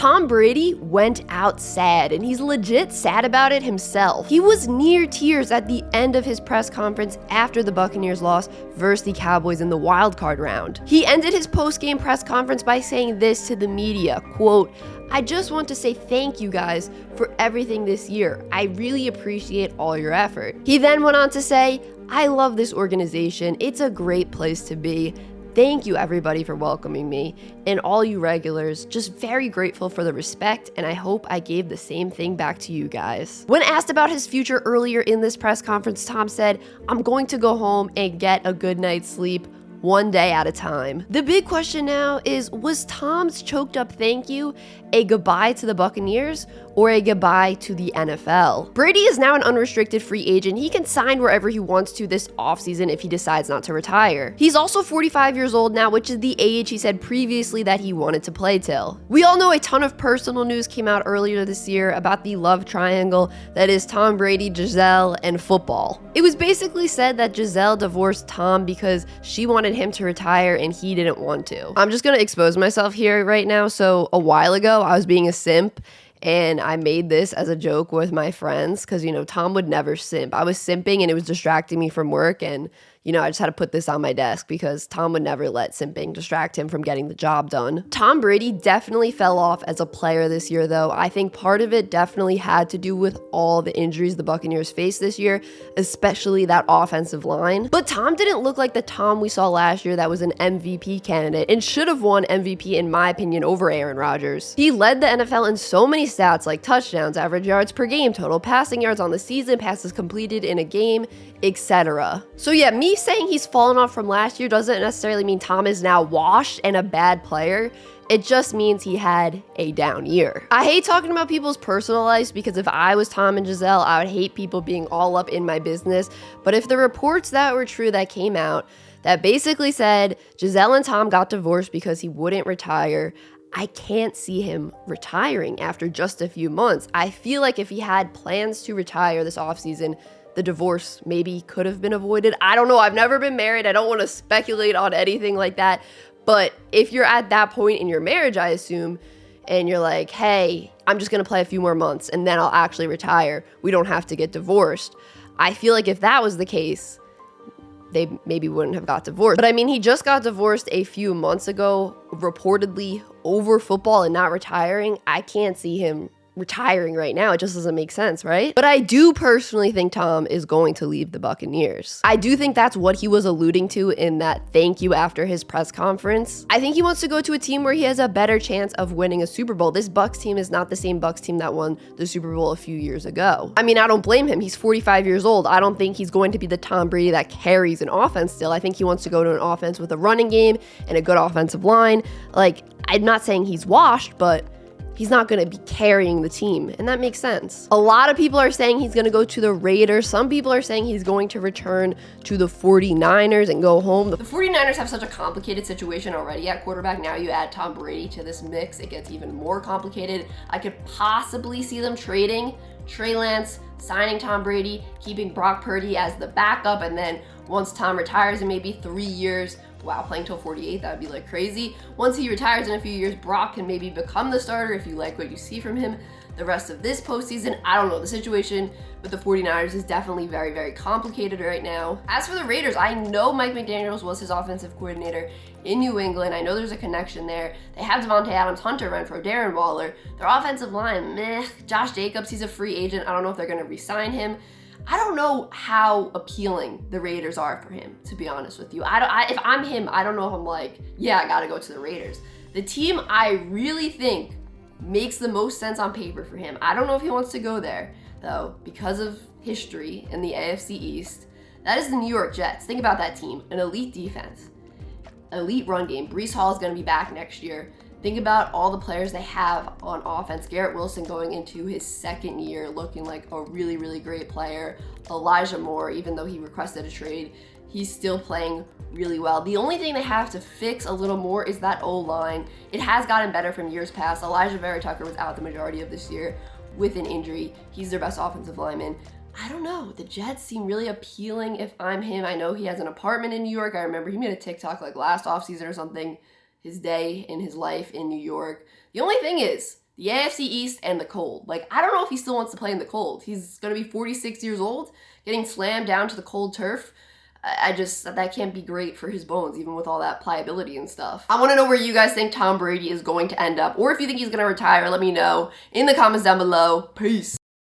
Tom Brady went out sad, and he's legit sad about it himself. He was near tears at the end of his press conference after the Buccaneers lost versus the Cowboys in the wild card round. He ended his post-game press conference by saying this to the media, quote, "I just want to say thank you guys for everything this year. I really appreciate all your effort." He then went on to say, "I love this organization. It's a great place to be. Thank you everybody for welcoming me, and all you regulars, just very grateful for the respect, and I hope I gave the same thing back to you guys." When asked about his future earlier in this press conference, Tom said, "I'm going to go home and get a good night's sleep, one day at a time." The big question now is, was Tom's choked up thank you a goodbye to the Buccaneers or a goodbye to the NFL? Brady is now an unrestricted free agent. He can sign wherever he wants to this offseason if he decides not to retire. He's also 45 years old now, which is the age he said previously that he wanted to play till. We all know a ton of personal news came out earlier this year about the love triangle that is Tom Brady, Giselle, and football. It was basically said that Giselle divorced Tom because she wanted him to retire and he didn't want to. I'm just gonna expose myself here right now. So a while ago, I was being a simp, and I made this as a joke with my friends because, Tom would never simp. I was simping and it was distracting me from work, and, I just had to put this on my desk because Tom would never let simping distract him from getting the job done. Tom Brady definitely fell off as a player this year, though. I think part of it definitely had to do with all the injuries the Buccaneers faced this year, especially that offensive line. But Tom didn't look like the Tom we saw last year that was an MVP candidate and should have won MVP, in my opinion, over Aaron Rodgers. He led the NFL in so many stats like touchdowns, average yards per game, total passing yards on the season, passes completed in a game, etc. So yeah, me saying he's fallen off from last year doesn't necessarily mean Tom is now washed and a bad player. It just means he had a down year. I hate talking about people's personal lives because if I was Tom and Giselle, I would hate people being all up in my business. But if the reports that were true that came out that basically said Giselle and Tom got divorced because he wouldn't retire, I can't see him retiring after just a few months. I feel like if he had plans to retire this offseason, the divorce maybe could have been avoided. I don't know. I've never been married. I don't want to speculate on anything like that. But if you're at that point in your marriage, I assume, and you're like, hey, I'm just going to play a few more months and then I'll actually retire. We don't have to get divorced. I feel like if that was the case, they maybe wouldn't have got divorced. But I mean, he just got divorced a few months ago, reportedly over football and not retiring. I can't see him retiring right now. It just doesn't make sense, right? But I do personally think Tom is going to leave the Buccaneers. I do think that's what he was alluding to in that thank you after his press conference. I think he wants to go to a team where he has a better chance of winning a Super Bowl. This Bucs team is not the same Bucs team that won the Super Bowl a few years ago. I mean, I don't blame him. He's 45 years old. I don't think he's going to be the Tom Brady that carries an offense still. I think he wants to go to an offense with a running game and a good offensive line. Like, I'm not saying he's washed, but he's not going to be carrying the team, and that makes sense. A lot of people are saying he's going to go to the Raiders. Some people are saying he's going to return to the 49ers and go home. The 49ers have such a complicated situation already at quarterback. Now you add Tom Brady to this mix, it gets even more complicated. I could possibly see them trading Trey Lance, signing Tom Brady, keeping Brock Purdy as the backup, and then once Tom retires in maybe 3 years, wow, playing till 48, that would be like crazy. Once he retires in a few years, Brock can maybe become the starter if you like what you see from him the rest of this postseason. I don't know. The situation with the 49ers is definitely very, very complicated right now. As for the Raiders, I know Mike McDaniels was his offensive coordinator in New England. I know there's a connection there. They have Devontae Adams, Hunter Renfrow, Darren Waller. Their offensive line, meh. Josh Jacobs, he's a free agent. I don't know if they're going to re-sign him. I don't know how appealing the Raiders are for him, to be honest with you. If I'm him, I don't know if I'm like, yeah, I gotta go to the Raiders. The team I really think makes the most sense on paper for him, I don't know if he wants to go there, though, because of history in the AFC East, that is the New York Jets. Think about that team. An elite defense, elite run game. Breece Hall is gonna be back next year. Think about all the players they have on offense. Garrett Wilson going into his second year looking like a really, really great player. Elijah Moore, even though he requested a trade, he's still playing really well. The only thing they have to fix a little more is that O-line. It has gotten better from years past. Elijah Vera Tucker was out the majority of this year with an injury. He's their best offensive lineman. I don't know. The Jets seem really appealing if I'm him. I know he has an apartment in New York. I remember he made a TikTok like last offseason or something, his day in his life in New York. The only thing is, The AFC East and the cold. Like, I don't know if he still wants to play in the cold. He's going to be 46 years old, getting slammed down to the cold turf. That can't be great for his bones, even with all that pliability and stuff. I want to know where you guys think Tom Brady is going to end up, or if you think he's going to retire, let me know in the comments down below. Peace.